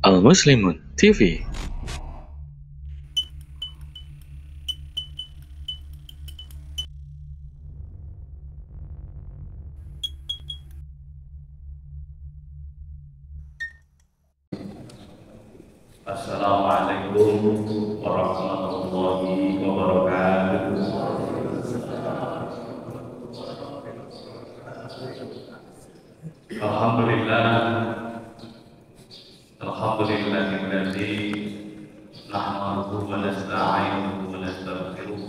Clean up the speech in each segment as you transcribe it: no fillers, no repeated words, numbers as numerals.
Al Muslimun TV. Assalamualaikum warahmatullahi wabarakatuh. Alhamdulillah, alhamdulillahilladzi nahmaduhu wa nasta'inuhu wa nastaghfiruh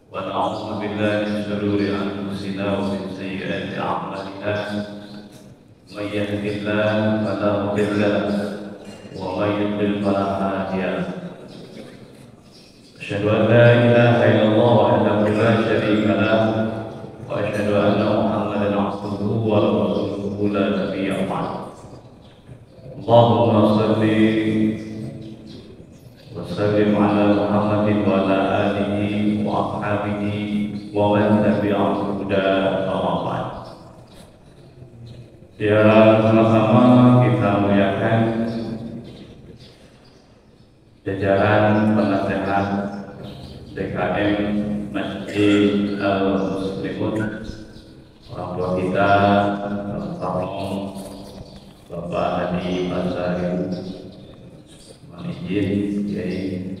wa na'udzu billahi min shururi anfusina wa min sayyiati a'malina. May yahdihillahu fala mudilla lahu ومن يضلل فلا هادي له. أشهد أن لا إله إلا الله وحده لا شريك له وأشهد أن محمدا عبده ورسوله لا نبي بعده. اللهم صل وسلم على محمد وعلى آله وأصحابه ومن تبعهم بهداه أما بعد. Ya, sama-sama kita muliakan jajaran penasehat DKM Masjid Al-Muslimun, orang tua kita, Tolong Bapak Hadi Basari, Manijin, Kiai,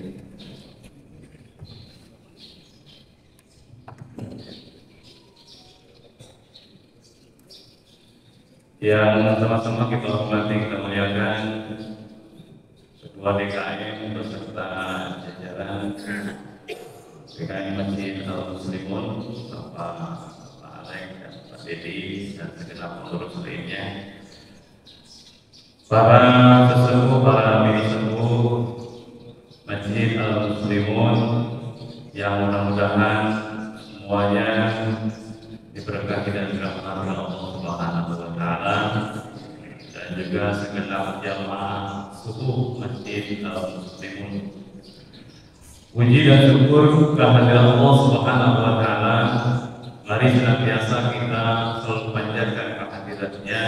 yang sama-sama kita hormati, kita muliakan Ketua DKM beserta jajaran DKM Masjid Al-Muslimun, Bapak Alek dan Pak Dedi dan segenap pengurus lainnya, para sesepuh, para mini sepuh Masjid Al-Muslimun yang mudah-mudahan semuanya diberkahi dan dirahmati oleh Allah Subhanahu wa Ta'ala, dan juga segenap jamaah subuh Masjid Al-Muslimun. Puji dan syukur kehadirat Allah Subhanahu wa Ta'ala. Mari senantiasa kita selalu panjatkan kehadiratnya,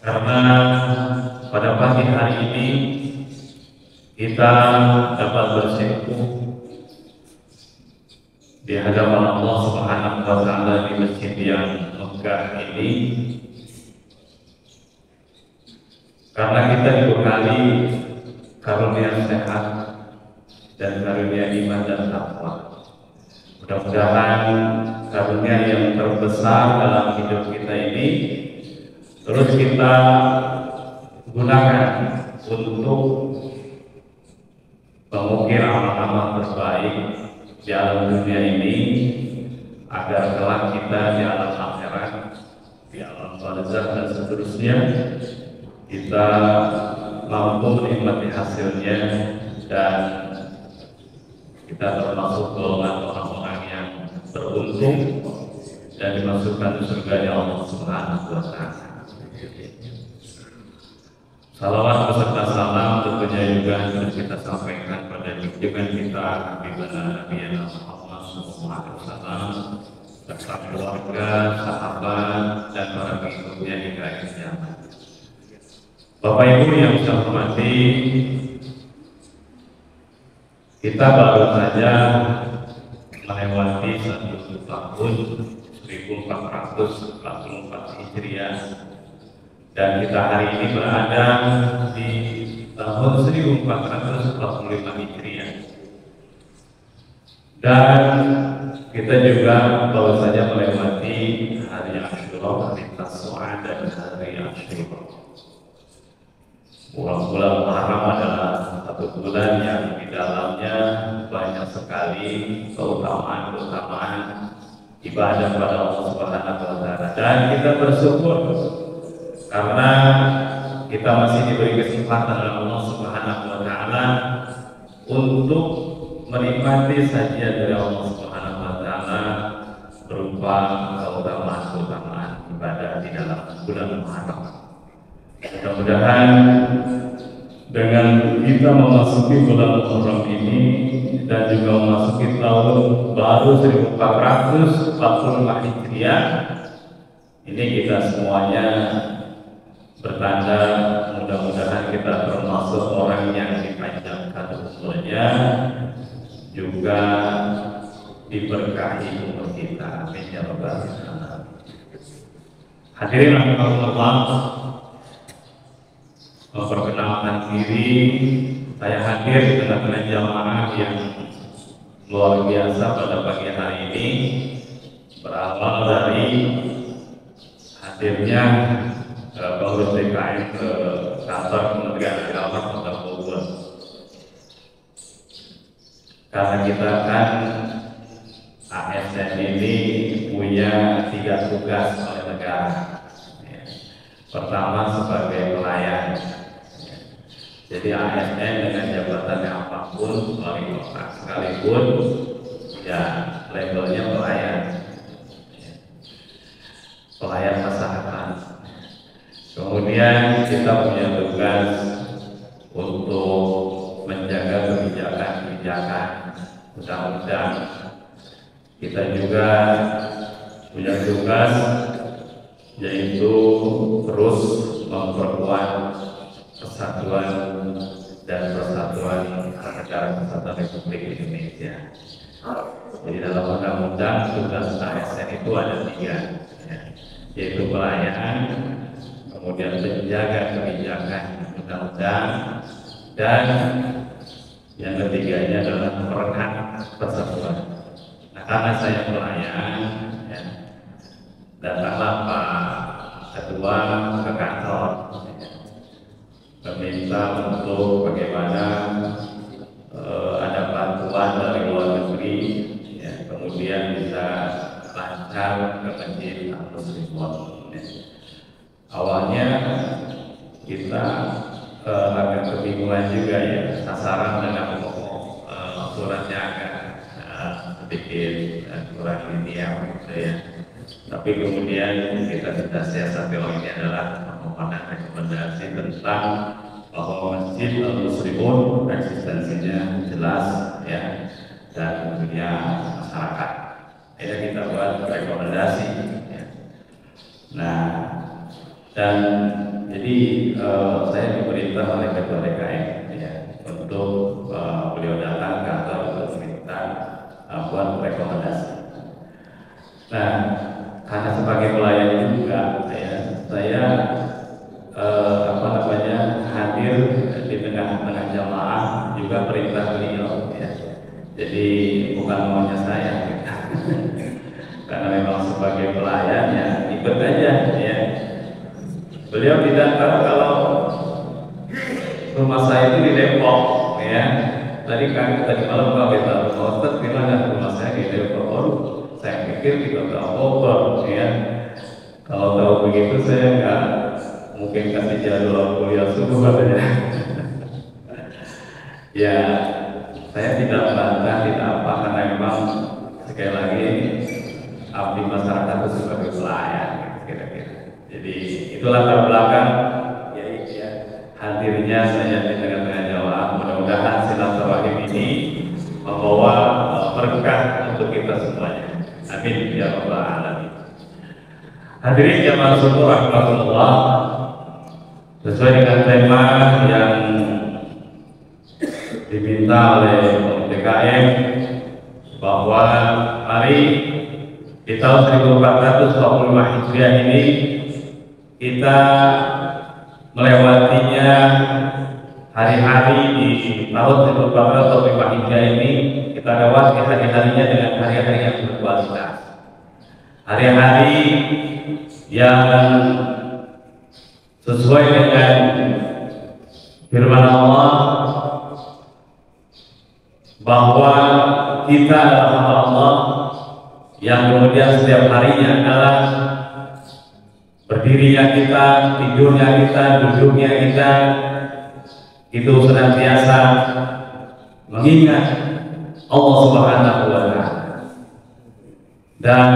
karena pada pagi hari ini kita dapat bersimpuh di hadapan Allah Subhanahu wa Ta'ala di masjid yang megah ini, karena kita dibekali karunia sehat dan karunia iman dan takwa. Mudah-mudahan karunia yang terbesar dalam hidup kita ini terus kita gunakan untuk mengukir amal-amal terbaik di alam dunia ini, agar kelak kita di alam akhirat, di alam barzakh dan seterusnya, kita mampu menikmati hasilnya dan kita termasuk golongan orang-orang yang beruntung dan dimasukkan ke surga Allah Subhanahu wa Ta'ala. Salawat beserta salam tentunya juga harus kita sampaikan pada junjungan kita Nabi Muhammad SAW beserta keluarga, sahabat, dan para pengikutnya hingga akhir zaman. Bapak Ibu yang saya hormati, kita baru saja melewati 1 tahun 1444 Hijriah, dan kita hari ini berada di tahun 1445 Hijriah, dan kita juga baru saja melewati hari Asyura, hari Tasu'a, dan hari Asyura. Bulan Muharram adalah satu bulan yang di dalamnya banyak sekali keutamaan ibadah pada Allah Subhanahu wa Ta'ala, dan kita bersyukur karena kita masih diberi kesempatan oleh Allah Subhanahu wa Ta'ala untuk menikmati sajian dari Allah Subhanahu wa Ta'ala berupa keutamaan ibadah di dalam bulan Muharram. Mudah-mudahan dengan kita memasuki bulan Muharram ini dan juga memasuki tahun baru 1445 Hijriah, ini kita semuanya bertanda mudah mudah-mudahan kita termasuk orang yang dipanjangkan umurnya, juga diberkahi umur kita. Amin ya rabbal alamin. Hadirin rahimakumullah, memperkenalkan diri, saya hadir di tengah-tengah jamaah yang luar biasa pada pagi hari ini, berawal dari hadirnya pengurus DKM ke kantor Kementerian Agama Kota Bogor. Karena kita kan ASN ini punya 3 tugas oleh negara. Pertama sebagai pelayan. Jadi ASN dengan jabatannya apapun, wali kota sekalipun, ya labelnya pelayan. Pelayan masyarakat. Kemudian kita punya tugas untuk menjaga kebijakan-kebijakan undang-undang. Kita juga punya tugas yaitu terus memperkuat persatuan dan persatuan negara kesatuan Republik Indonesia. Jadi dalam undang-undang tugas ASN itu ada 3, yaitu pelayanan, kemudian menjaga kebijakan undang-undang, dan yang ketiganya adalah perekat persatuan. Nah, karena saya pelayan, ya, datanglah Pak Ketua ke kantor, meminta untuk bagaimana ada bantuan dari luar negeri, ya, kemudian bisa lancar ke Masjid Al-Muslimun. Awalnya kita agak kebingungan juga ya, sasaran dengan suratnya agak sedikit kurang linear gitu ya. Tapi kemudian kita sudah siasati, ini adalah merupakan rekomendasi tentang bahwa Masjid Al-Muslimun eksistensinya jelas ya, dan punya masyarakat. Akhirnya kita buat rekomendasi ya. Nah, dan jadi saya diperintah oleh Ketua DKM ya, untuk beliau datang ke kantor untuk minta buat rekomendasi. Nah, karena sebagai pelayan juga saya hadir di tengah-tengah jamaah juga perintah beliau ya. Jadi bukan maunya saya karena memang sebagai pelayan ya ikut aja ya. Beliau tidak tahu kalau rumah saya itu di Depok ya. Tadi malam Pak Beta Ustaz gimana rumah saya di Depok? Saya pikir di Kota Bogor ya. Kalau tahu begitu saya nggak mungkin kasih jadwal kuliah subuh katanya. Ya, saya tidak bantah, tidak apa, karena memang sekali lagi abdi masyarakat itu sebagai pelayan kira-kira. Jadi itulah latar belakang ya, hadirnya saya di tengah-tengah Jawa. Mudah-mudahan silaturahim ini membawa berkah untuk kita semuanya. Amin ya rabbal alamin. Hadirin jamaah syukur rahmatullah, sesuai dengan tema yang diminta oleh DKM bahwa mari di tahun 1445 Hijriah ini kita melewatinya hari-hari di tahun 1445 Hijriah ini, kita lewati hari-harinya dengan hari-hari yang berkualitas, hari-hari yang sesuai dengan firman Allah bahwa kita adalah hamba Allah yang kemudian setiap harinya adalah berdirinya kita, tidurnya kita, duduknya kita itu senantiasa mengingat Allah Subhanahu wa Ta'ala. Dan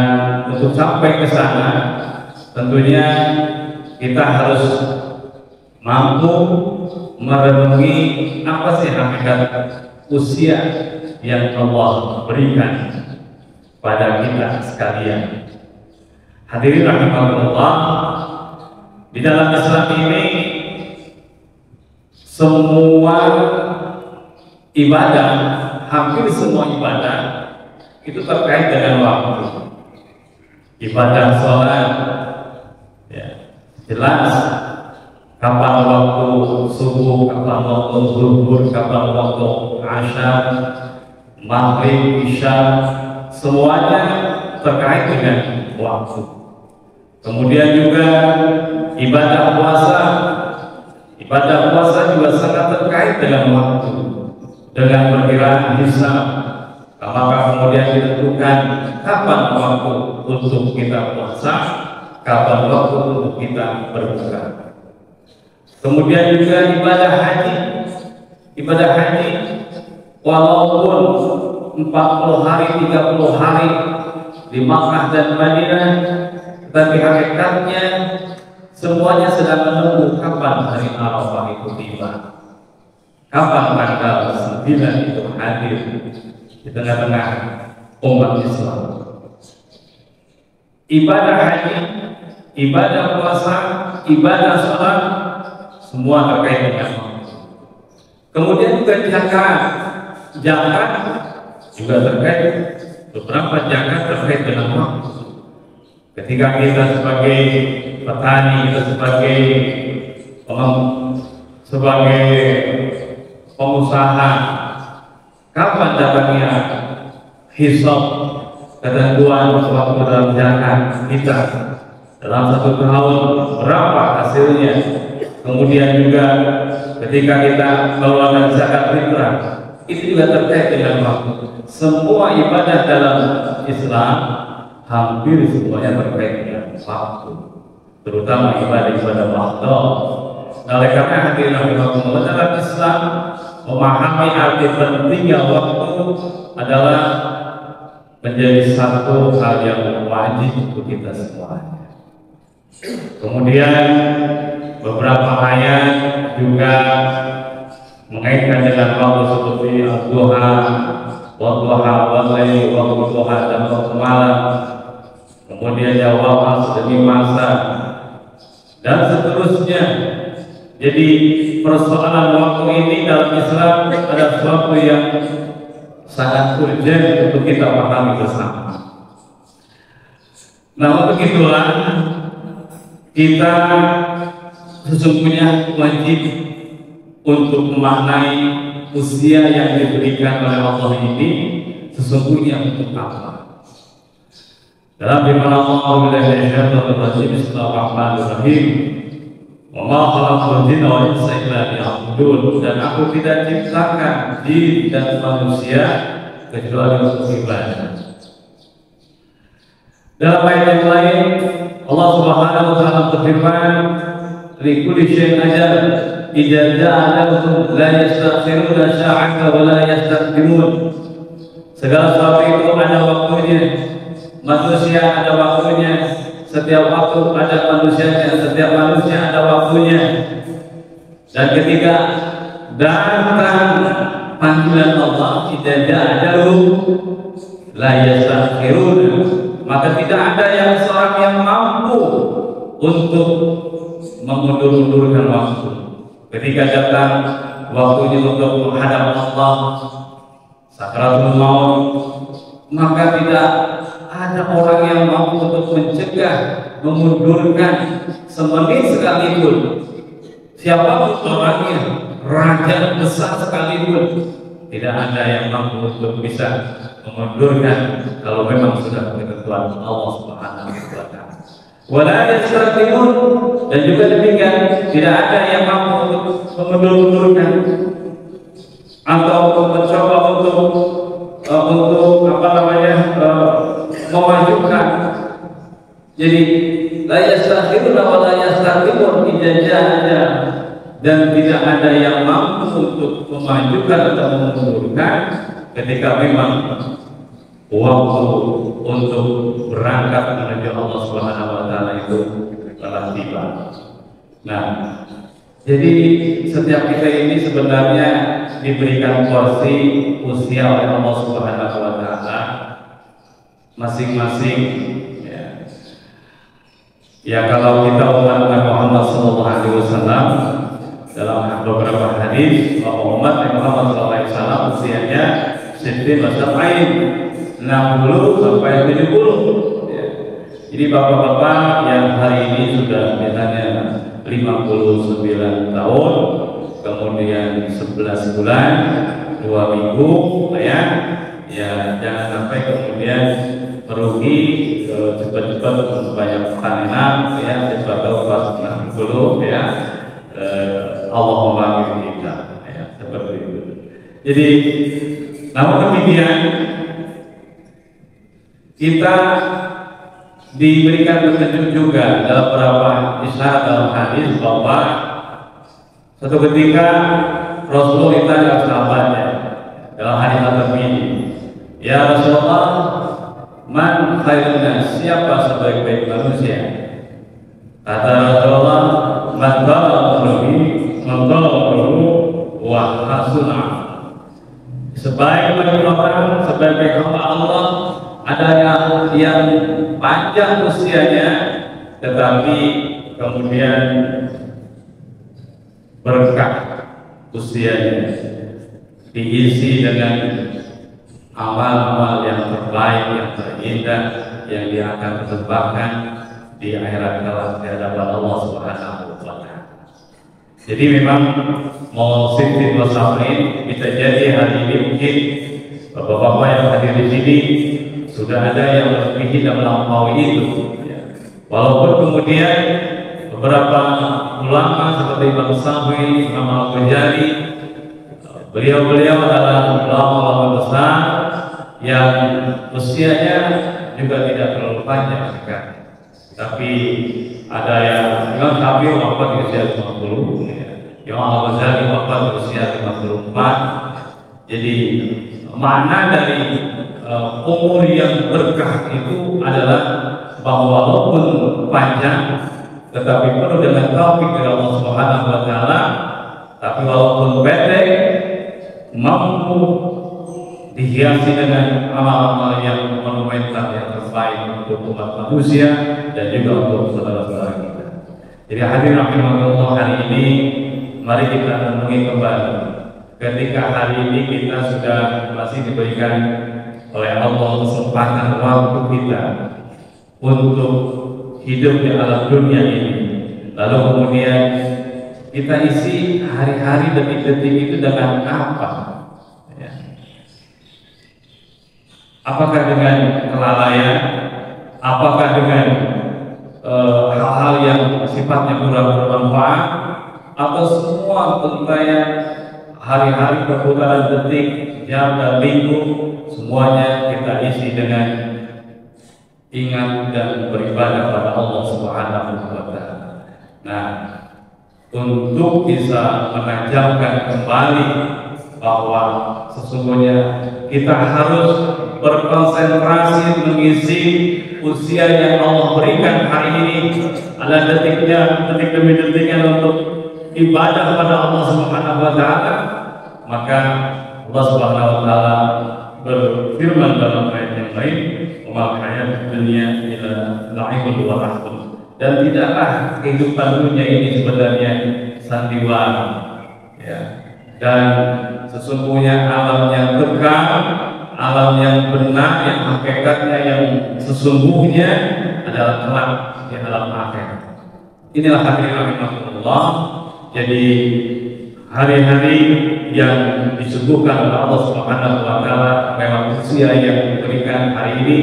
untuk sampai ke sana tentunya kita harus mampu merenungi apa sih hakikat usia yang Allah berikan pada kita sekalian. Hadirin rahimakumullah, di dalam Islam ini semua ibadah, hampir semua ibadah itu terkait dengan waktu. Ibadah sholat, ya, jelas kapan waktu subuh, kapan waktu zuhur, kapan waktu asar, maghrib, isya, semuanya terkait dengan waktu. Kemudian juga ibadah puasa. Ibadah puasa juga sangat terkait dengan waktu, dengan perkiraan hisab. Maka kemudian ditentukan kapan waktu untuk kita puasa, kapan waktu untuk kita berbuka. Kemudian juga ibadah haji. Ibadah haji walaupun 40 hari, 30 hari di Makkah dan Madinah, tapi hakikatnya semuanya sedang menunggu kapan hari Arafah itu tiba, kapan tanggal 9 itu hadir di tengah-tengah umat Islam. Ibadah haji, ibadah puasa, ibadah sholat, semua terkait dengan waktu. Kemudian juga zakat juga terkait, beberapa zakat terkait dengan waktu. Ketika kita sebagai petani, kita sebagai pengusaha, kapan datangnya hisab, ketentuan waktu dalam zakat kita dalam satu tahun berapa hasilnya. Kemudian juga ketika kita mengeluarkan zakat fitrah, itu juga terkait dengan waktu. Semua ibadah dalam Islam hampir semuanya terkait dengan waktu, terutama ibadah-ibadah waktu. Oleh karena hadirin rahimakumullah, dalam Islam memahami arti pentingnya waktu adalah menjadi satu hal yang wajib untuk kita semuanya. Kemudian beberapa ayat juga mengaitkan dengan waktu seperti duha, wadduha, walaili, waktu duha dan waktu malam. Kemudian jawab demi masa dan seterusnya. Jadi persoalan waktu ini dalam Islam ada sesuatu yang sangat urgent untuk kita pahami bersama. Nah, untuk itulah kita sesungguhnya wajib untuk memaknai usia yang diberikan oleh Allah ini sesungguhnya untuk apa. Dalam firman Allah, Bismillahirrahmanirrahim, wa ma khalaqtul jinna wal insa illa liya'budun, dan aku tidak ciptakan jin dan manusia kecuali untuk ibadah. Dalam ayat yang lain Allah Subhanahu wa taala berfirman, likulli syai'in ajal, idza ja'a ajaluhum la yastakhiruna sa'atan wa la yastaqdimun. Segala sesuatu itu ada waktunya. Manusia ada waktunya. Setiap waktu ada manusianya, setiap manusia ada waktunya. Dan ketika datang panggilan Allah, idza ja'a ajaluhum la yastakhiruna, maka tidak ada yang seorang yang mampu untuk mengundur-undurkan waktu. Ketika datang waktunya untuk menghadap Allah, sakaratul maut, maka tidak ada orang yang mampu untuk mencegah, memundurkan semenit sekalipun. Siapapun orangnya, raja besar sekalipun, tidak ada yang mampu untuk bisa memundurkan kalau memang sudah ketentuan Allah Subhanahu wa taala. Wala yastaqdimun, dan juga demikian tidak ada yang mampu untuk memundur-mundurkan atau mencoba untuk memajukan. Jadi la yastakhiruna wa la yastaqdimun idza ja'a, dan tidak ada yang mampu untuk memajukan atau memundurkan ketika memang waktu untuk berangkat menuju Allah Subhanahu wa taala itu telah tiba. Nah, jadi setiap kita ini sebenarnya diberikan porsi usia oleh Allah Subhanahu wa taala masing-masing, ya. Ya, kalau kita umat Muhammad sallallahu alaihi wasallam, dalam beberapa hadis bahwa umat Muhammad SAW usianya 60 sampai 70. Ya. Jadi bapak-bapak yang hari ini sudah misalnya 59 tahun, kemudian 11 bulan, 2 minggu, ya jangan sampai kemudian merugi cepat-cepat banyak panen ya cepat pas 60 ya. Allahumma kita ya, seperti itu. Jadi namun demikian kita diberikan petunjuk juga dalam beberapa isyarat dalam hadis bahwa suatu ketika Rasulullah ditanya sahabatnya dalam hadis At-Tirmidzi, ya Rasulullah, man khairun nas, siapa sebaik-baik manusia? Kata Rasulullah, man qala wa hasuna. Sebaik-baik orang, sebaik-baik hamba Allah ada yang panjang usianya tetapi kemudian berkah usianya, diisi dengan amal-amal yang terbaik, yang terindah, yang dia akan persembahkan di akhirat kelak di hadapan Allah Subhanahu wa Ta'ala. Jadi memang mau Siti Wasafrin bisa jadi hari ini mungkin bapak-bapak yang hadir di sini sudah ada yang lebih dan melampaui itu. Walaupun kemudian beberapa ulama seperti Imam Syafi'i, Imam Al-Ghazali, beliau adalah ulama besar yang usianya juga tidak terlalu panjang kan. Tapi ada yang Imam Syafi'i wafat di usia 50, Imam Al-Ghazali wafat di usia 54. Jadi makna dari umur yang berkah itu adalah bahwa walaupun panjang tetapi penuh dengan taufik dari Allah Subhanahu wa Ta'ala, tapi walaupun pendek mampu dihiasi dengan amal-amal yang monumental yang terbaik untuk umat manusia dan juga untuk saudara-saudara kita. Jadi hadirin rahimakumullah, hari ini mari kita renungi kembali ketika hari ini kita sudah masih diberikan oleh Allah kesempatan waktu kita untuk hidup di alam dunia ini, lalu kemudian kita isi hari-hari detik-detik itu dengan apa? Ya. Apakah dengan kelalaian? Apakah dengan hal-hal yang sifatnya kurang bermanfaat? Atau semua pencapaian hari-hari perputaran detik, jam dan minggu semuanya kita isi dengan ingat dan beribadah pada Allah Subhanahu wa Ta'ala. Nah, untuk bisa menajamkan kembali bahwa sesungguhnya kita harus berkonsentrasi mengisi usia yang Allah berikan hari ini, ada detiknya, detik demi detiknya untuk ibadah pada Allah Subhanahu wa Ta'ala. Maka Allah Subhanahu wa Ta'ala berfirman dalam ayat yang lain, "Wa hayat dunya illa la'ibun wa lahun." Dan tidaklah kehidupan dunia ini sebenarnya sandiwara, ya. Dan sesungguhnya alam yang kekal, alam yang benar, yang hakikatnya, yang sesungguhnya adalah kelak di alam akhirat. Inilah hadirin rahimakumullah. Jadi hari-hari yang disuguhkan oleh Allah Subhanahu wa Ta'ala memang usia yang diberikan hari ini.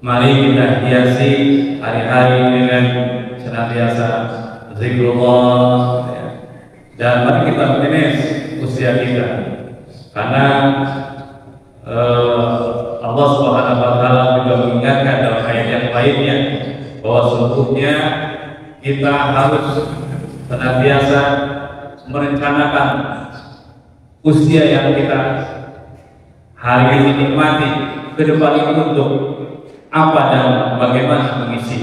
Mari kita hiasi hari-hari dengan senantiasa zikrullah, ya. Dan mari kita manage usia kita, karena Allah Subhanahu wa Ta'ala juga mengingatkan dalam ayat yang lainnya bahwa sesungguhnya kita harus senantiasa merencanakan usia yang kita hari ini nikmati ke depan itu untuk apa dan bagaimana mengisi.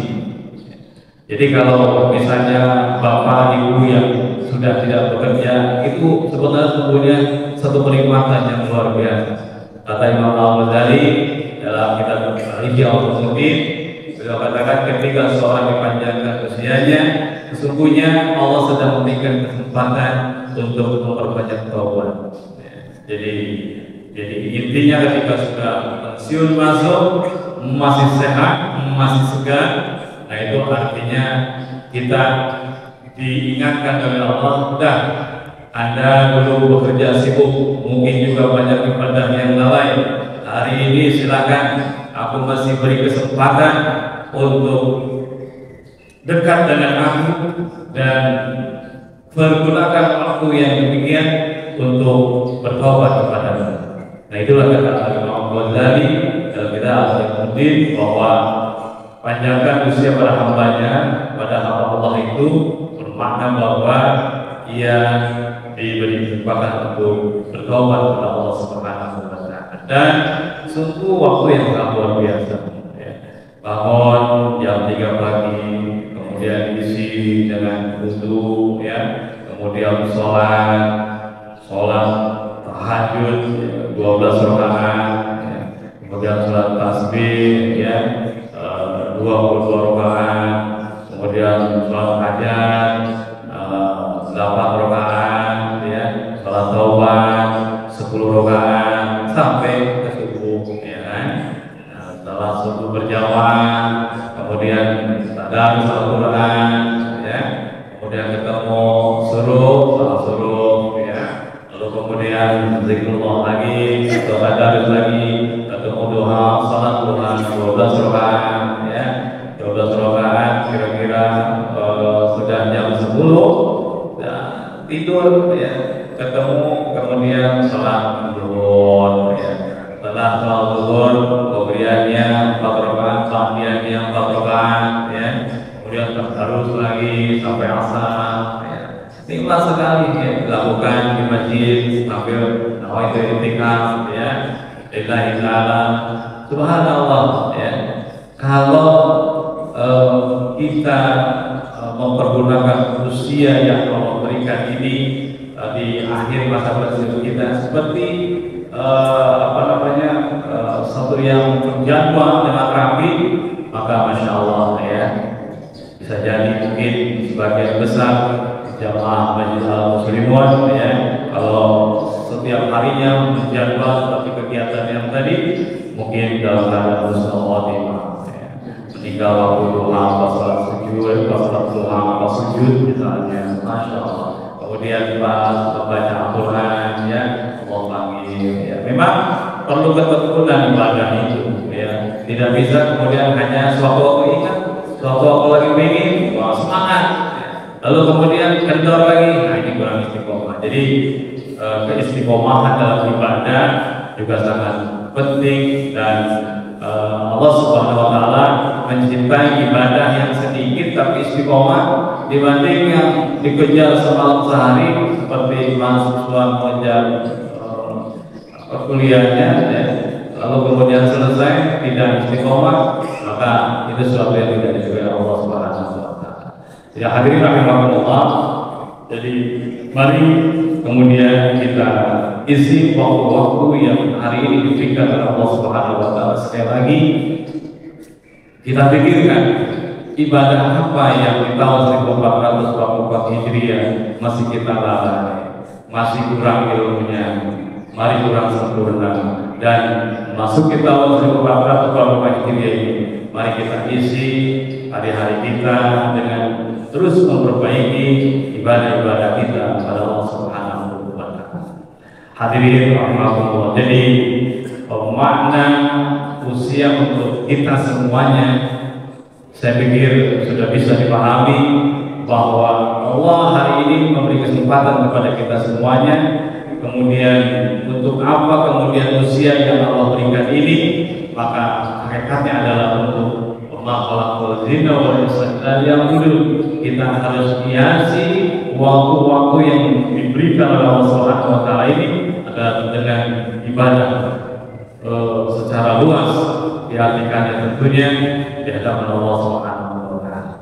Jadi kalau misalnya bapak ibu yang sudah tidak bekerja, itu sebenarnya satu kenikmatan yang luar biasa. Kata Imam Al-Ghazali dalam kitab Ihya Ulumuddin, beliau katakan ketika seorang dipanjangkan usianya, sesungguhnya Allah sedang memberikan kesempatan untuk memperbanyak taubat. Ya, jadi intinya ketika sudah pensiun masuk, masih sehat, masih segar, nah itu artinya kita diingatkan oleh Allah, dan Anda dulu bekerja sibuk, mungkin juga banyak ibadah yang lalai. Hari ini silakan, aku masih beri kesempatan untuk dekat dengan aku dan pergunakan waktu yang demikian untuk bertobat kepada-Mu. Nah itulah kata Imam Ghazali dalam kitab Al-Mu'min, bahwa panjangkan usia pada hambanya, pada hamba Allah itu bermakna bahwa ia diberi kesempatan untuk bertobat kepada Allah Subhanahu wa Ta'ala. Dan sungguh waktu yang sangat luar biasa. Ya. Bangun jam 3 pagi, kemudian diisi dengan wudu, ya, kemudian sholat tahajud, ya, 12 rakaat, ya, kemudian sholat tasbih, ya, 22 rakaat, kemudian sholat hajat 8 rakaat, ya, sholat taubat 10 rakaat sampai ke subuh, ya kan? Nah, setelah subuh berjamaah, kemudian tadarus Al-Quran, ya, kemudian ketemu salat suruh, ya, lalu kemudian zikrullah lagi, atau tadarus lagi, ketemu duha, salat duha 12 rakaat, ya, 12 rakaat kira-kira sudah jam 10, dan tidur, ya, ketemu, kemudian salat zuhur, ya. Setelah salat zuhur, kemudiannya 4 rakaat, tahiyatnya 4 rakaat, ya, kemudian terus lagi sampai asar, ya. Nikmat sekali, ya, dilakukan di masjid sambil nawaitu i'tikaf, ya, lillahi ta'ala. Subhanallah, ya. Kalau kita mempergunakan usia yang Allah berikan ini di akhir masa pensiun kita seperti satu yang terjadwal dengan rapi, maka masya Allah, ya, bisa jadi mungkin sebagian besar jamaah Masjid Al-Muslimun, ya, kalau setiap harinya menjadwal seperti kegiatan yang tadi, mungkin dalam keadaan husnul khotimah, ya, meninggal waktu duha, pas salat sujud, pas salat duha, pas sujud misalnya, masya Allah. Kemudian pas membaca Al-Quran, ya, Allah panggil, ya. Memang perlu ketekunan ibadah itu, ya. Tidak bisa kemudian hanya sewaktu-waktu ingat, sewaktu-waktu lagi pengen, wah semangat, ya. Lalu kemudian kendor lagi, nah ini kurang istiqomah. Jadi keistiqomahan dalam ibadah juga sangat penting, dan Allah Subhanahu wa Ta'ala mencintai ibadah yang sedikit tapi istiqomah dibanding yang dikejar semalam sehari seperti mahasiswa mengejar kuliahnya, ya, lalu kemudian selesai tidak istiqomah, maka itu sesuatu yang tidak disukai Allah Subhanahu wa Ta'ala. Ya hadirin rahimakumullah, jadi mari kemudian kita isi waktu-waktu yang hari ini diberikan oleh Allah Subhanahu wa Ta'ala. Sekali lagi kita pikirkan ibadah apa yang di tahun 1444 Hijriah masih kita lalai, masih kurang ilmunya, mari kurang sempurna, dan masuk ke tahun 1444 Hijriah ini mari kita isi hari-hari kita dengan terus memperbaiki ibadah-ibadah kita kepada Allah Subhanahu wa Ta'ala. Hadirin rahimakumullah, jadi makna usia untuk kita semuanya saya pikir sudah bisa dipahami, bahwa Allah hari ini memberi kesempatan kepada kita semuanya. Kemudian untuk apa kemudian usia yang Allah berikan ini, maka hakikatnya adalah untuk makhluk zina wal insan yang dulu kita harus hiasi waktu-waktu yang diberikan oleh Allah Subhanahu wa Ta'ala ini adalah dengan ibadah secara luas, diartikan tentunya di hadapan Allah Subhanahu wa Ta'ala.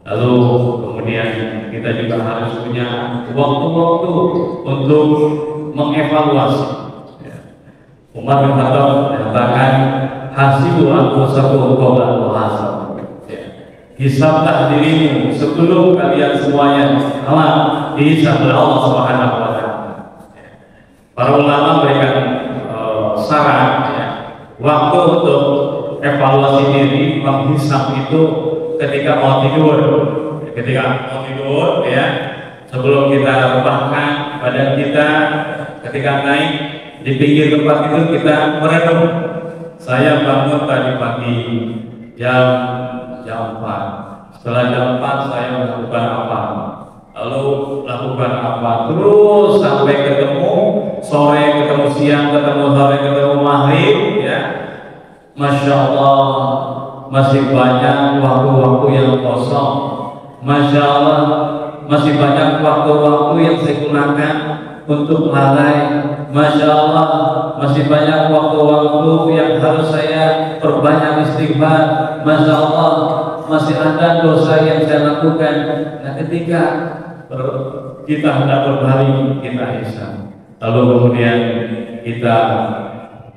Lalu kemudian kita juga harus punya waktu-waktu untuk mengevaluasi. Umar bin Khattab mengatakan hasibu anfusakum qabla al-muhasabah. hisablah dirimu sebelum kalian semuanya dihisab oleh Allah Subhanahu wa taala. Para ulama berikan saran ya, waktu untuk evaluasi diri, menghisab itu ketika mau tidur. Ketika mau tidur ya, sebelum kita rebahkan badan kita, ketika naik di pinggir tempat tidur kita merenung. Saya bangun tadi pagi jam 4. Setelah jam 4 saya melakukan apa? Lalu lakukan apa? Terus sampai ketemu sore, ketemu siang, ketemu sore, ketemu maghrib ya. Masya Allah, masih banyak waktu-waktu yang kosong. Masya Allah, masih banyak waktu-waktu yang saya gunakan untuk lalai. Masya Allah, masih banyak waktu-waktu yang harus saya perbanyak istighfar. Masya Allah, masih ada dosa yang saya lakukan. Nah, ketika kita hendak berbalik, kita hisab. Lalu kemudian kita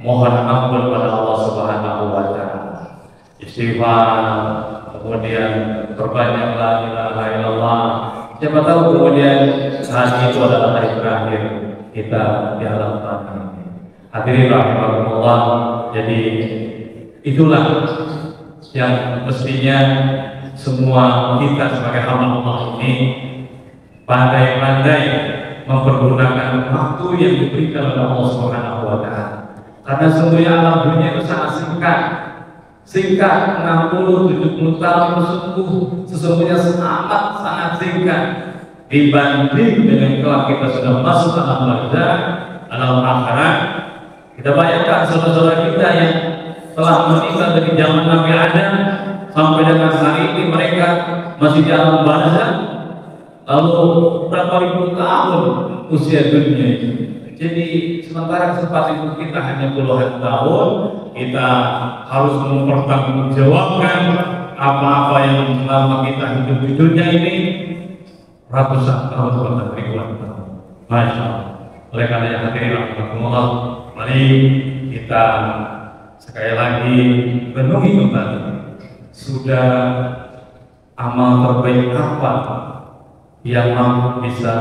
mohon ampun pada Allah Subhanahu wa taala. Istighfar, kemudian perbanyak la ilaha illallah. Siapa tahu kemudian hari itu adalah hari terakhir kita di alam tanah. Hadirin rahimakumullah. Jadi itulah yang mestinya semua kita sebagai hamba Allah ini pandai-pandai mempergunakan waktu yang diberikan oleh Allah Subhanahu wa taala. Karena sesungguhnya alam dunia itu sangat singkat. Singkat 60-70 tahun sesungguhnya sangat singkat dibanding dengan kalau kita sudah masuk alam barzakh, alam akhirat. Kita bayangkan saudara-saudara kita yang telah meninggal dari zaman Nabi Adam sampai dengan hari ini mereka masih di alam barzakh. Lalu berapa ribu tahun usia dunia itu. Jadi sementara kesempatan itu kita hanya puluhan tahun, kita harus mempertanggungjawabkan apa-apa yang selama kita hidup di dunia ini ratusan tahun bahkan ribuan tahun. Masya Allah. Oleh karena yang hadirin rahimakumullah, mari kita sekali lagi renungi kembali sudah amal terbaik apa yang mampu bisa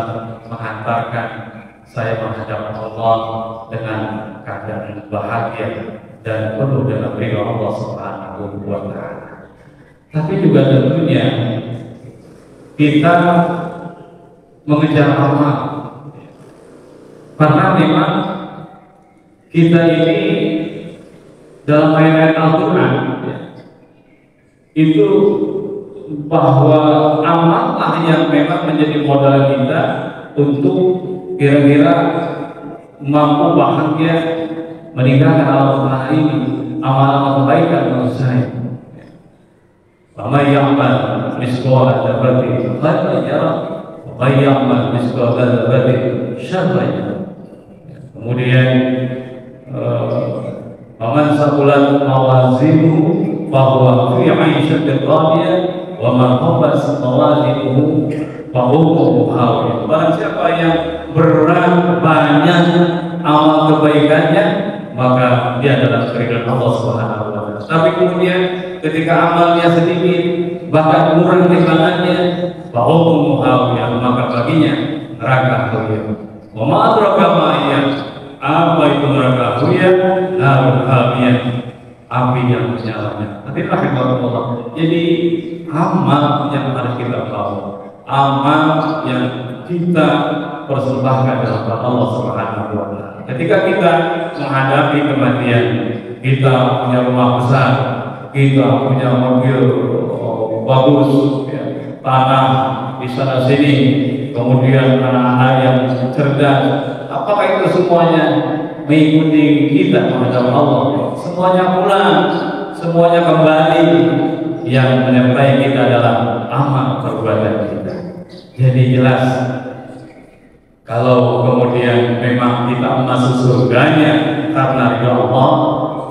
menghantarkan saya menghadap Allah dengan keadaan bahagia dan penuh dengan ridha Allah Subhanahu wa taala. Tapi juga tentunya kita mengejar amal, karena memang kita ini dalam ayat Al-Quran itu bahwa amal lah yang memang menjadi modal kita untuk kira-kira mampu bahagia meninggalkan alam tanah ini, amal-amal kebaikan menurut saya. Wa ya'mal misqala dzarratin khairan yarah wa ya'mal misqala dzarratin syarran yarah. Kemudian man saqulat mawazinuhu fa huwa fi 'aishatin radiyah wa man khaffat mawazinuhu fa huwa hawiya. Barang siapa yang berat banyak amal kebaikannya, maka dia adalah keridhaan Allah Subhanahu wa taala. Tapi kemudian ketika amalnya sedikit bahkan kurang timbangannya, fa'um hawiyah, maka baginya neraka hawiyah. Wa ma adraka ma hiya, apa itu neraka hawiyah? Narun hawiyah, api yang menyala. Tapi rahimahullah. Jadi amal yang harus kita tahu, amal yang kita persembahkan dalam Allah Subhanahu wa taala. Ketika kita menghadapi kematian, kita punya rumah besar, kita punya mobil bagus, ya, tanah di sana sini, kemudian anak-anak yang cerdas, apakah itu semuanya mengikuti kita menghadap Allah? Semuanya pulang, semuanya kembali. Yang menyertai kita adalah amal perbuatan kita. Jadi jelas, kalau kemudian memang kita masuk surganya karena ridha Allah,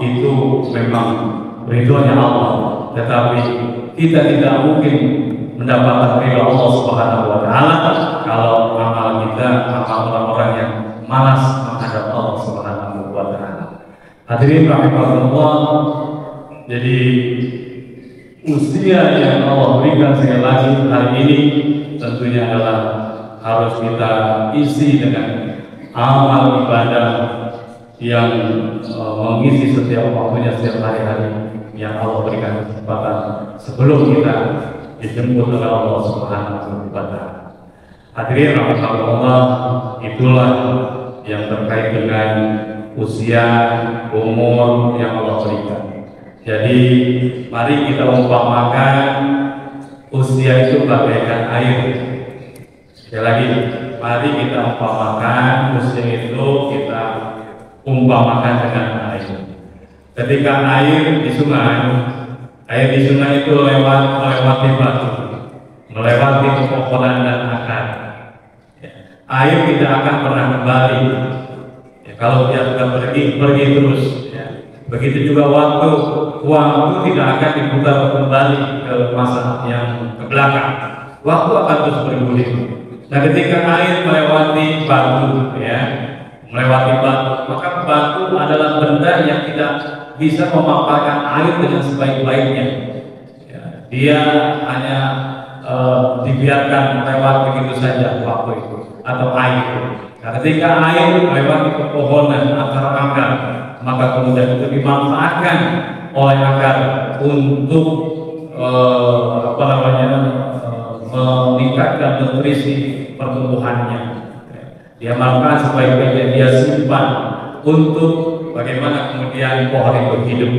itu memang ridhonya Allah. Tetapi kita tidak mungkin mendapatkan ridha Allah Subhanahu wa taala kalau amal kita amal orang-orang yang malas menghadap Allah Subhanahu wa taala. Hadirin rahimakumullah. Jadi usia yang Allah berikan sekali lagi hari ini tentunya adalah harus kita isi dengan amal ibadah yang mengisi setiap waktunya, setiap hari-hari yang Allah berikan kesempatan sebelum kita dijemput oleh Allah Subhanahu wa Ta'ala. Hadirin rahimakumullah, itulah yang terkait dengan usia, umur yang Allah berikan. Jadi mari kita umpamakan usia itu bagaikan air. Sekali lagi, mari kita umpamakan usia itu kita umpamakan dengan air. Ketika air di sungai itu melewati batu, melewati pepohonan dan akar. Air tidak akan pernah kembali. Kalau dia sudah pergi terus. Begitu juga waktu tidak akan diputar kembali ke masa yang ke belakang. Waktu akan terus bergulir. Nah, ketika air melewati batu, melewati batu, maka batu adalah benda yang tidak bisa memanfaatkan air dengan sebaik-baiknya. Dia hanya dibiarkan lewat begitu saja waktu itu atau air. Nah, ketika air melewati pepohonan akar-akar, maka kemudian itu dimanfaatkan oleh akar untuk meningkatkan nutrisi pertumbuhannya. Dia manfaat sebaik-baiknya, dia simpan untuk bagaimana kemudian pohon itu hidup.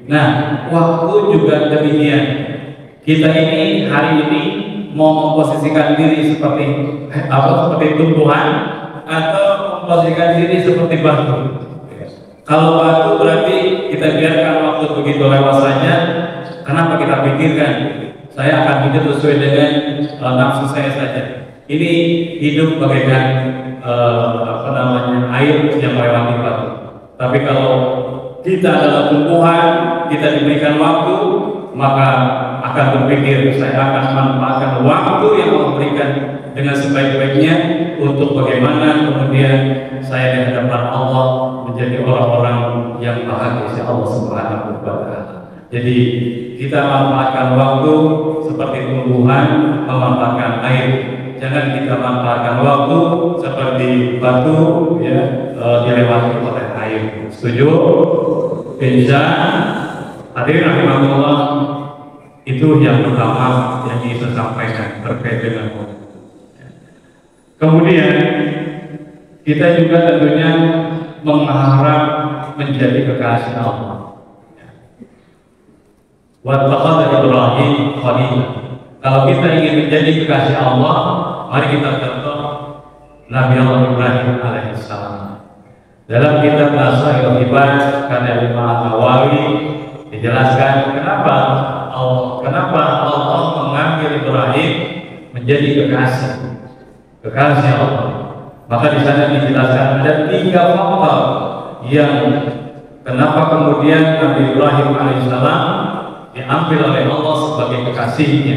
Nah, waktu juga demikian. Kita ini hari ini mau memposisikan diri seperti tumbuhan atau memposisikan diri seperti batu. Kalau batu berarti kita biarkan waktu begitu lewat saja. Kenapa kita pikirkan saya akan hidup sesuai dengan nafsu saya saja? Ini hidup bagaikan air yang melewati batu. Tapi kalau kita adalah tumbuhan, kita diberikan waktu, maka akan berpikir saya akan manfaatkan waktu yang Allah berikan dengan sebaik-baiknya untuk bagaimana kemudian saya di hadapan Allah menjadi orang-orang yang bahagia oleh Allah Subhanahu wa Ta'ala. Jadi kita manfaatkan waktu seperti tumbuhan memanfaatkan air. Jangan kita manfaatkan waktu seperti batu dilewati oleh air. Setuju? Insya hadirin rahimakumullah, itu yang pertama yang ingin saya sampaikan terkait dengan waktu. Kemudian kita juga tentunya mengharap menjadi kekasih Allah. Wattaqada Ibrahim khalil. Kalau kita ingin menjadi kekasih Allah, mari kita contoh Nabi Allah Ibrahim alaihissalam. Dalam kitab Nasail Ibad karya Imam Nawawi dijelaskan kenapa Allah mengambil Ibrahim menjadi kekasih Allah. Maka di sana dijelaskan ada 3 faktor yang kenapa kemudian Nabi Ibrahim alaihissalam diambil oleh Allah sebagai kekasihnya.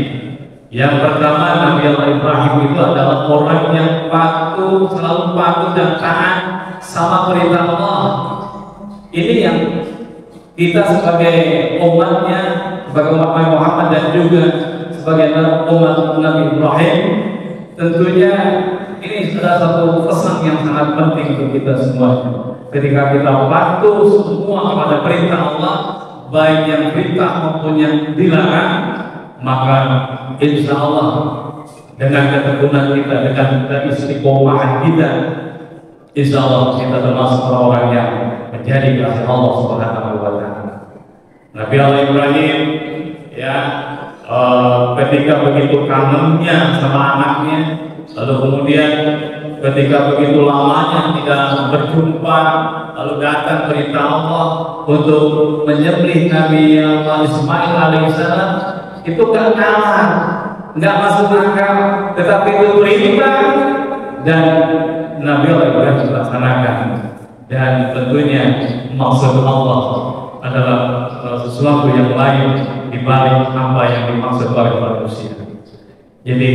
Yang pertama, Nabi Allah Ibrahim itu adalah orang yang selalu patuh dan taat sama perintah Allah. Ini yang kita sebagai umatnya, sebagai umat Nabi Muhammad dan juga sebagai umat Nabi Ibrahim, tentunya ini adalah satu pesan yang sangat penting untuk kita semua. Ketika kita patuh semua kepada perintah Allah, baik yang perintah maupun yang dilarang, maka insya Allah dengan ketekunan kita, dengan istiqomahan kita, insya Allah kita termasuk orang yang menjadi kasih Allah Subhanahu wa Ta'ala. Nabi Allah Ibrahim ketika begitu kangennya sama anaknya, lalu kemudian ketika begitu lamanya tidak berjumpa, lalu datang perintah Allah untuk menyembelih Nabi Allah Ismail alaihissalam, itu gak kalah, nggak masuk akal, tetapi itu perintah dan Nabi Allah Ibrahim melaksanakan. Dan tentunya maksud Allah adalah sesuatu yang lain dibalik apa yang dimaksud oleh manusia. Jadi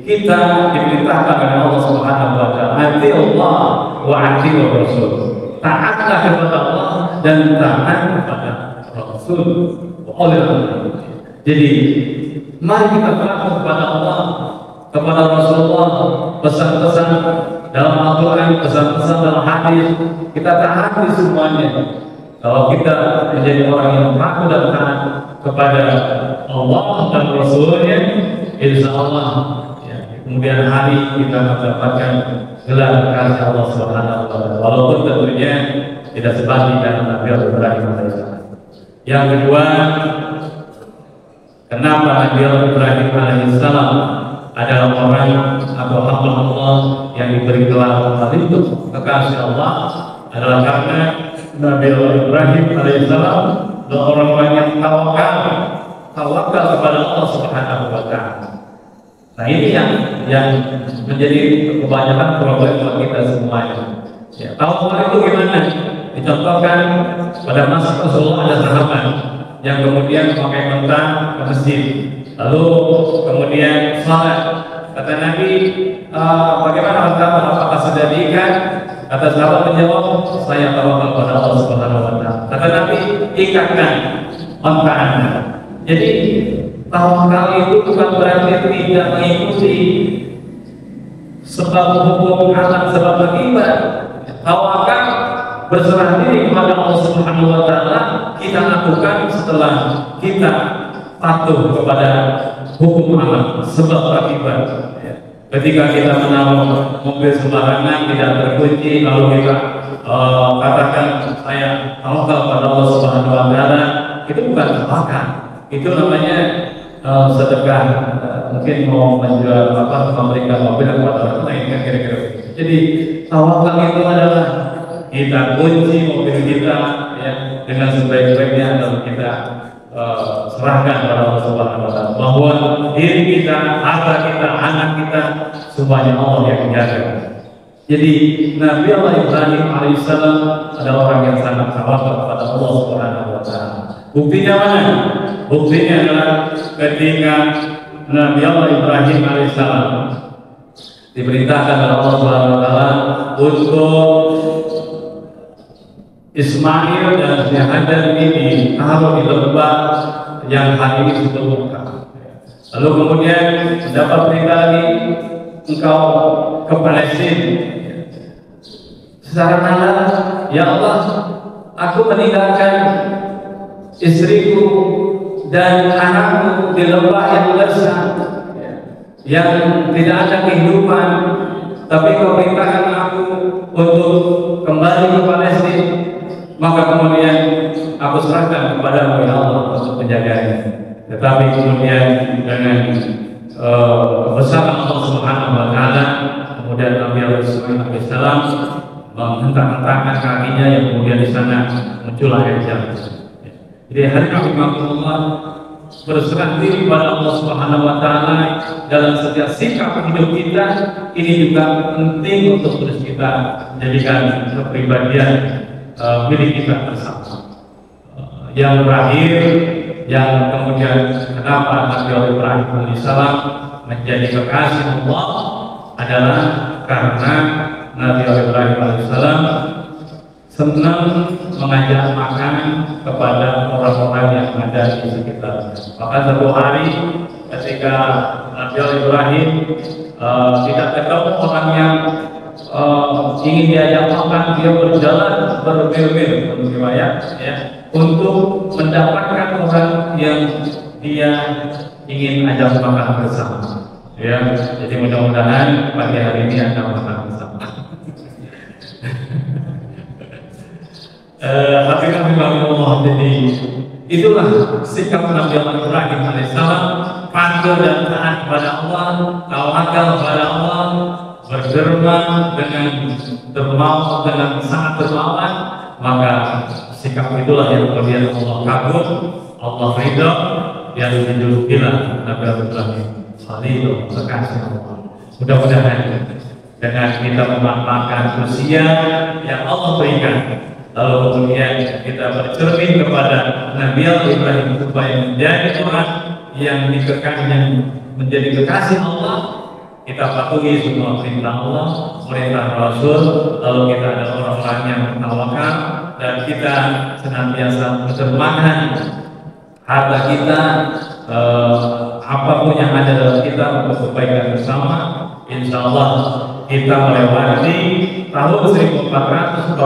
kita diperintahkan oleh Allah Subhanahu wa Ta'ala, ati Allah wa ati Rasul. Taatlah kepada Allah dan taat kepada Rasul. Jadi mari kita patuh kepada Allah, kepada Rasulullah, pesan-pesan dalam Al-Quran, pesan-pesan dalam hadis, kita taati semuanya. Kalau kita menjadi orang yang patuh dan taat kepada Allah dan Rasulnya, insya Allah ya, kemudian hari kita mendapatkan gelar kasih Allah Subhanahu wa Ta'ala. Walaupun tentunya tidak sebanding dengan Nabi Ibrahim alaihissalam. Yang kedua, kenapa Nabi Ibrahim alaihissalam adalah orang atau hamba Allah yang diberi gelar itu kekasih Allah adalah karena Nabi Ibrahim alaihissalam adalah orang-orang yang tawakal kepada Allah Subhanahu wa Ta'ala. Nah ini yang menjadi kebanyakan problem kita semuanya. Ya, tawakal itu gimana? Dicontohkan pada masa Rasulullah ada sahabat yang kemudian pakai mentah ke masjid, lalu kemudian salat. Kata Nabi, bagaimana kamu? Apakah sudah diikat? Kata sahabat menjawab, saya tawakal kepada Allah Subhanahu wa Ta'ala. Kata Nabi, ikatkan onta Anda. Jadi tawakal itu bukan berarti tidak mengikuti sebab hukum alam, sebab akibat. Tawakal berserah diri kepada Allah Subhanahu wa Ta'ala kita lakukan setelah kita patuh kepada hukum alam, sebab akibat. Ketika kita menaruh mobil sembarangan tidak terkunci, lalu kita katakan saya tawakal pada Allah Subhanahu wa Ta'ala, itu bukan tawakal. Itu namanya sedekah. Mungkin mau menjual memberikan mobil kepada orang lain, kan kira-kira. Jadi tawakal itu adalah kita kunci mobil kita ya, dengan sebaik-baiknya, lalu kita serahkan kepada Allah Subhanahu wa Ta'ala, bahwa diri kita, harta kita, anak kita, semuanya Allah yang menjaga. Jadi Nabi Allah Ibrahim alaihissalam adalah orang yang sangat tawakal kepada Allah Subhanahu wa Ta'ala. Buktinya mana? Buktinya adalah ketika Nabi Allah Ibrahim alaihissalam diperintahkan oleh Allah Subhanahu wa Ta'ala untuk Ismail dan Hajar ini ditaruh di lembah yang hari ini sudah Mekah. Lalu kemudian mendapat perintah lagi, engkau ke Palestina. Secara nada, ya Allah, aku meninggalkan istriku dan anakku di lembah yang gersang, yang tidak ada kehidupan, tapi kau perintahkan aku untuk kembali ke Palestina. Maka kemudian aku serahkan kepada Allah untuk menjaganya. Tetapi kemudian dengan kebesaran Allah Subhanahu wa Ta'ala, kemudian Nabi Alaihissalam menghentak-hentakkan kakinya yang kemudian di sana muncul air jam. Jadi hari kami Allah berserah diri kepada Allah Subhanahu wa Ta'ala dalam setiap sikap hidup kita. Ini juga penting untuk terus kita jadikan kepribadian milik kita bersama. Yang terakhir, yang kemudian kenapa Nabi Ibrahim alaihissalam menjadi kekasih Allah adalah karena Nabi Ibrahim alaihissalam senang mengajak makan kepada orang-orang yang ada di sekitar. Maka satu hari ketika Nabi Ibrahim tidak ketemu orang yang ingin diajak makan, dia berjalan bermil-mil ya, untuk mendapatkan orang yang dia ingin ajak makan bersama. Ya, jadi mudah-mudahan pagi hari ini Anda makan bersama. Allah, jadi itulah sikap Nabi Ibrahim alaihissalam, patuh dan taat kepada Allah, tawakal kepada Allah, berderma dengan dermawan, dengan sangat dermawan. Maka sikap itulah yang kemudian Allah kagum, Allah ridha, yang dijulukilah Nabi Ibrahim Khalilullah, kekasih Allah. Mudah-mudahan dengan kita memanfaatkan usia yang Allah berikan, lalu kemudian kita bercermin kepada Nabi Ibrahim supaya menjadi orang yang dikekang, yang menjadi kekasih Allah. Kita patuhi semua perintah Allah, perintah Rasul, lalu kita adalah orang-orang yang bertawakal, dan kita senantiasa mendermakan harta kita, apapun yang ada dalam kita untuk kebaikan bersama, insya Allah kita melewati tahun 1445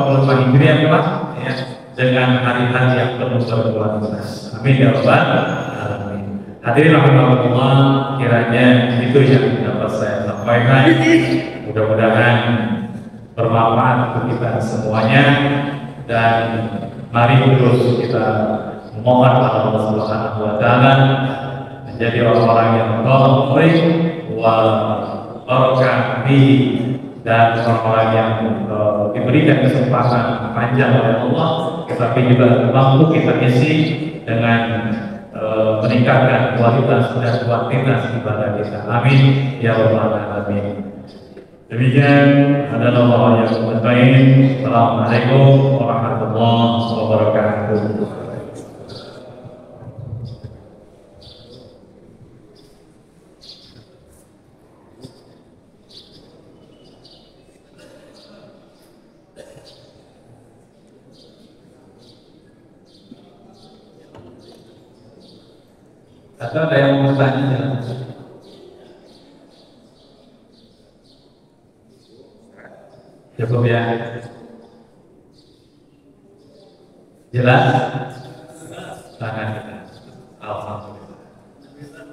Hijriah Pak, ya, dengan hari-hari yang penuh berkualitas. Amin ya rabbal alamin. Hadirin rahimakumullah, kiranya itu yang dapat saya sampaikan. Mudah-mudahan bermanfaat untuk kita semuanya, dan mari terus kita mohon pada Allah Subhanahu wa taala menjadi orang-orang yang taufik wa barakah dan orang-orang yang diberikan kesempatan panjang oleh Allah, tetapi juga mampu kita isi dengan meningkatkan kualitas dan kuantitas ibadah kita. Amin ya rabbal alamin. Demikian adalah Allah yang berbaik. Assalamualaikum warahmatullahi wabarakatuh. Atau ada yang mau bertanya? Cukup ya? Jelas? Tangan kita. Alhamdulillah.